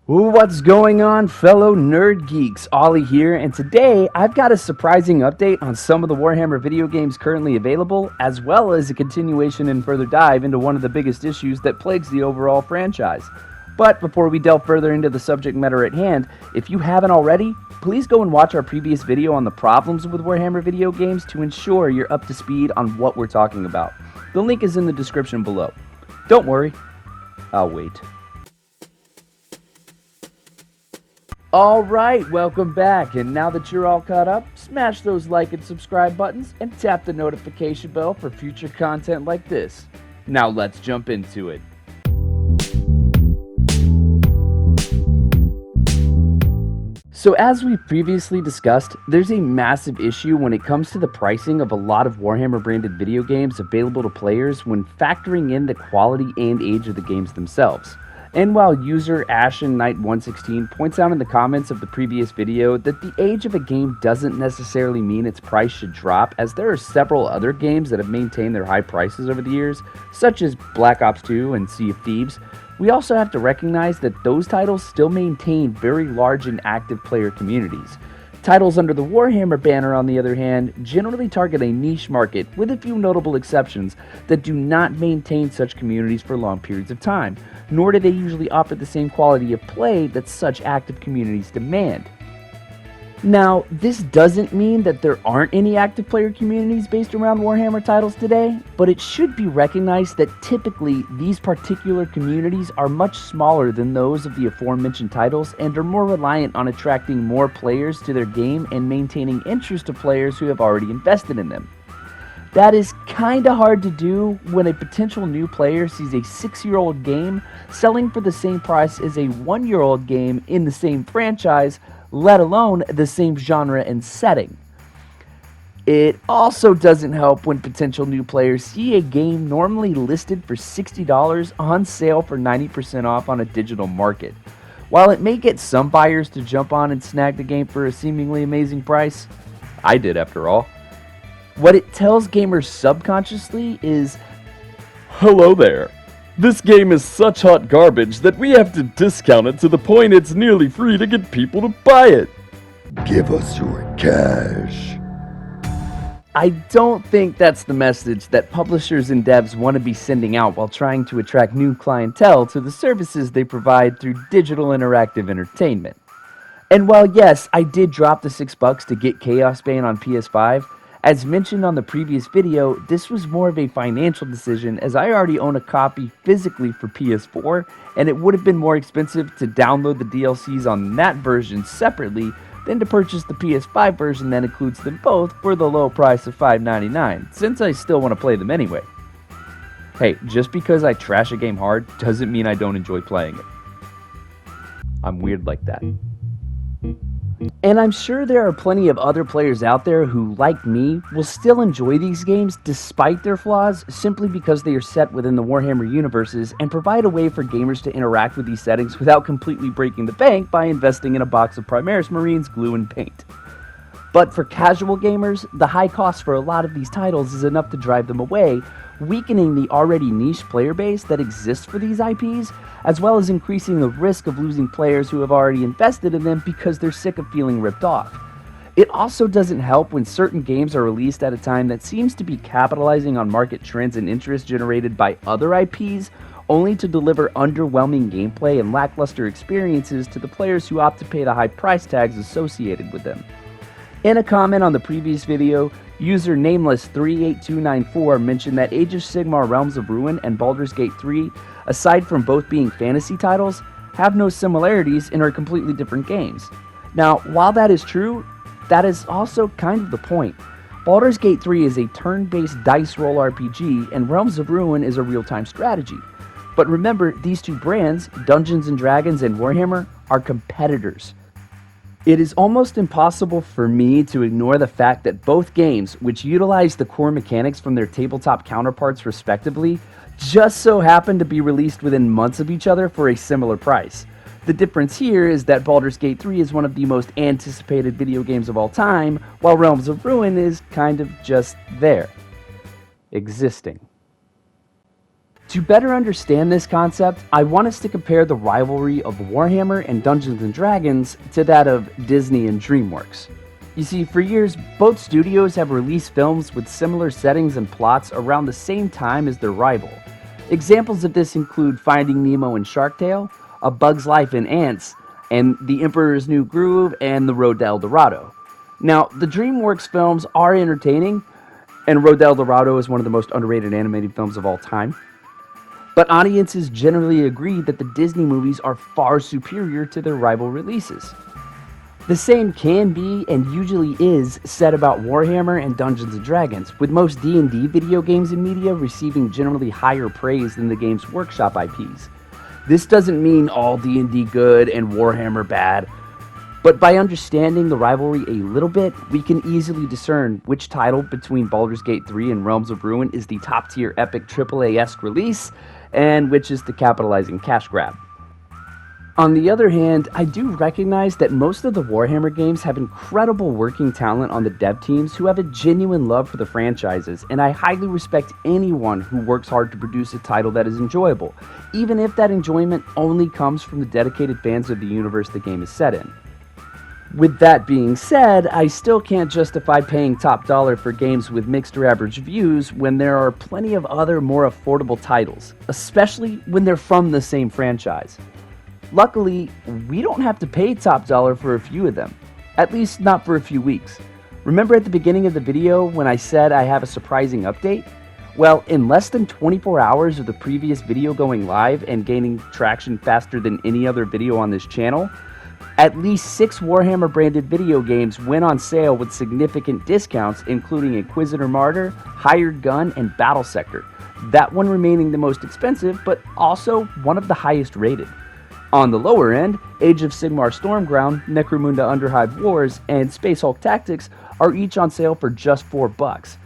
What's going on, fellow nerd geeks? Ollie here, and today I've got a surprising update on some of the Warhammer video games currently available, as well as a continuation and further dive into one of the biggest issues that plagues the overall franchise. But before we delve further into the subject matter at hand, if you haven't already, please go and watch our previous video on the problems with Warhammer video games to ensure you're up to speed on what we're talking about. The link is in the description below. Don't worry, I'll wait. Alright, welcome back, and now that you're all caught up, smash those like and subscribe buttons and tap the notification bell for future content like this. Now let's jump into it. So as we previously discussed, there's a massive issue when it comes to the pricing of a lot of Warhammer branded video games available to players when factoring in the quality and age of the games themselves. And while user AshenKnight116 points out in the comments of the previous video that the age of a game doesn't necessarily mean its price should drop, as there are several other games that have maintained their high prices over the years, such as Black Ops 2 and Sea of Thieves, we also have to recognize that those titles still maintain very large and active player communities. Titles under the Warhammer banner, on the other hand, generally target a niche market, with a few notable exceptions, that do not maintain such communities for long periods of time, nor do they usually offer the same quality of play that such active communities demand. Now, this doesn't mean that there aren't any active player communities based around Warhammer titles today, but it should be recognized that typically these particular communities are much smaller than those of the aforementioned titles and are more reliant on attracting more players to their game and maintaining interest of players who have already invested in them. That is kinda hard to do when a potential new player sees a 6-year-old game selling for the same price as a 1-year-old game in the same franchise, let alone the same genre and setting. It also doesn't help when potential new players see a game normally listed for $60 on sale for 90% off on a digital market. While it may get some buyers to jump on and snag the game for a seemingly amazing price, I did after all, what it tells gamers subconsciously is, "Hello there. This game is such hot garbage that we have to discount it to the point it's nearly free to get people to buy it. Give us your cash." I don't think that's the message that publishers and devs want to be sending out while trying to attract new clientele to the services they provide through digital interactive entertainment. And while yes, I did drop the $6 to get Chaos Bane on PS5, as mentioned on the previous video, this was more of a financial decision as I already own a copy physically for PS4, and it would have been more expensive to download the DLCs on that version separately than to purchase the PS5 version that includes them both for the low price of $5.99, since I still want to play them anyway. Hey, just because I trash a game hard doesn't mean I don't enjoy playing it. I'm weird like that. And I'm sure there are plenty of other players out there who, like me, will still enjoy these games despite their flaws, simply because they are set within the Warhammer universes and provide a way for gamers to interact with these settings without completely breaking the bank by investing in a box of Primaris Marines, glue, and paint. But for casual gamers, the high cost for a lot of these titles is enough to drive them away, weakening the already niche player base that exists for these IPs, as well as increasing the risk of losing players who have already invested in them because they're sick of feeling ripped off. It also doesn't help when certain games are released at a time that seems to be capitalizing on market trends and interest generated by other IPs, only to deliver underwhelming gameplay and lackluster experiences to the players who opt to pay the high price tags associated with them. In a comment on the previous video, user Nameless38294 mentioned that Age of Sigmar Realms of Ruin and Baldur's Gate 3, aside from both being fantasy titles, have no similarities and are completely different games. Now, while that is true, that is also kind of the point. Baldur's Gate 3 is a turn-based dice roll RPG, and Realms of Ruin is a real-time strategy. But remember, these two brands, Dungeons & Dragons and Warhammer, are competitors. It is almost impossible for me to ignore the fact that both games, which utilize the core mechanics from their tabletop counterparts respectively, just so happen to be released within months of each other for a similar price. The difference here is that Baldur's Gate 3 is one of the most anticipated video games of all time, while Realms of Ruin is kind of just there, existing. To better understand this concept, I want us to compare the rivalry of Warhammer and Dungeons & Dragons to that of Disney and DreamWorks. You see, for years, both studios have released films with similar settings and plots around the same time as their rival. Examples of this include Finding Nemo and Shark Tale, A Bug's Life in Ants, and The Emperor's New Groove and The Road to El Dorado. Now, the DreamWorks films are entertaining, and Road to El Dorado is one of the most underrated animated films of all time. But audiences generally agree that the Disney movies are far superior to their rival releases. The same can be, and usually is, said about Warhammer and Dungeons & Dragons, with most D&D video games and media receiving generally higher praise than the game's workshop IPs. This doesn't mean all D&D good and Warhammer bad, but by understanding the rivalry a little bit, we can easily discern which title between Baldur's Gate 3 and Realms of Ruin is the top-tier epic AAA-esque release, and which is the capitalizing cash grab. On the other hand, I do recognize that most of the Warhammer games have incredible working talent on the dev teams who have a genuine love for the franchises, and I highly respect anyone who works hard to produce a title that is enjoyable, even if that enjoyment only comes from the dedicated fans of the universe the game is set in. With that being said, I still can't justify paying top dollar for games with mixed or average reviews when there are plenty of other more affordable titles, especially when they're from the same franchise. Luckily, we don't have to pay top dollar for a few of them, at least not for a few weeks. Remember at the beginning of the video when I said I have a surprising update? Well, in less than 24 hours of the previous video going live and gaining traction faster than any other video on this channel, at least 6 Warhammer branded video games went on sale with significant discounts, including Inquisitor Martyr, Hired Gun, and Battle Sector, that one remaining the most expensive, but also one of the highest rated. On the lower end, Age of Sigmar Stormground, Necromunda Underhive Wars, and Space Hulk Tactics are each on sale for just $4.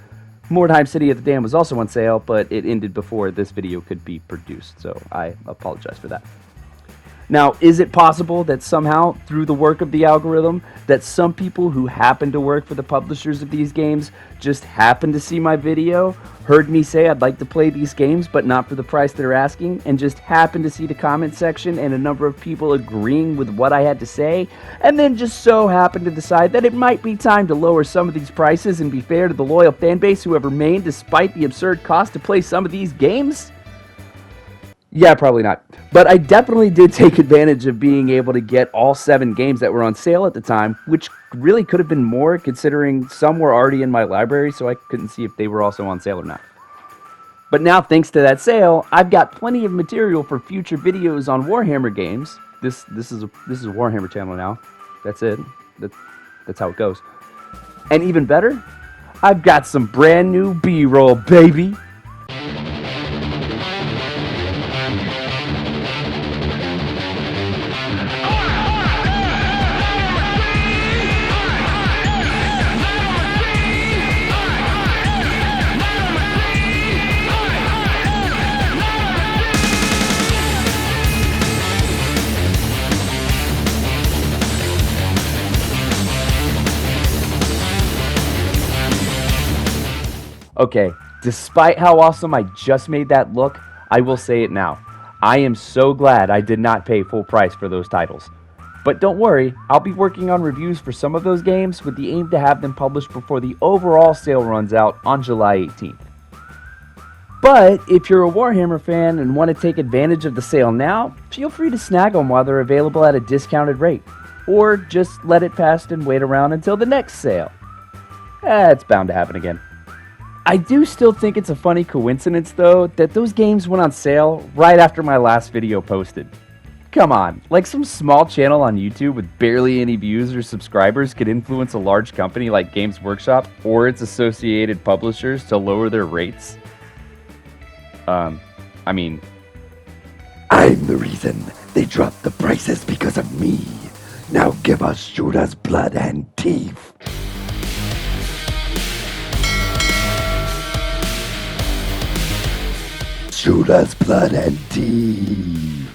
Mordheim City of the Dam was also on sale, but it ended before this video could be produced, so I apologize for that. Now, is it possible that somehow, through the work of the algorithm, that some people who happen to work for the publishers of these games just happened to see my video, heard me say I'd like to play these games but not for the price they're asking, and just happened to see the comment section and a number of people agreeing with what I had to say, and then just so happened to decide that it might be time to lower some of these prices and be fair to the loyal fanbase who have remained despite the absurd cost to play some of these games? Yeah, probably not. But I definitely did take advantage of being able to get all 7 games that were on sale at the time, which really could have been more considering some were already in my library, so I couldn't see if they were also on sale or not. But now, thanks to that sale, I've got plenty of material for future videos on Warhammer games. This is a Warhammer channel now. That's it. That's how it goes. And even better, I've got some brand new B-roll, baby. Okay, despite how awesome I just made that look, I will say it now. I am so glad I did not pay full price for those titles. But don't worry, I'll be working on reviews for some of those games with the aim to have them published before the overall sale runs out on July 18th. But if you're a Warhammer fan and want to take advantage of the sale now, feel free to snag them while they're available at a discounted rate. Or just let it pass and wait around until the next sale. It's bound to happen again. I do still think it's a funny coincidence, though, that those games went on sale right after my last video posted. Come on, like some small channel on YouTube with barely any views or subscribers could influence a large company like Games Workshop or its associated publishers to lower their rates? I'm the reason they dropped the prices because of me. Now give us Judah's blood and teeth. Judah's blood and teeth.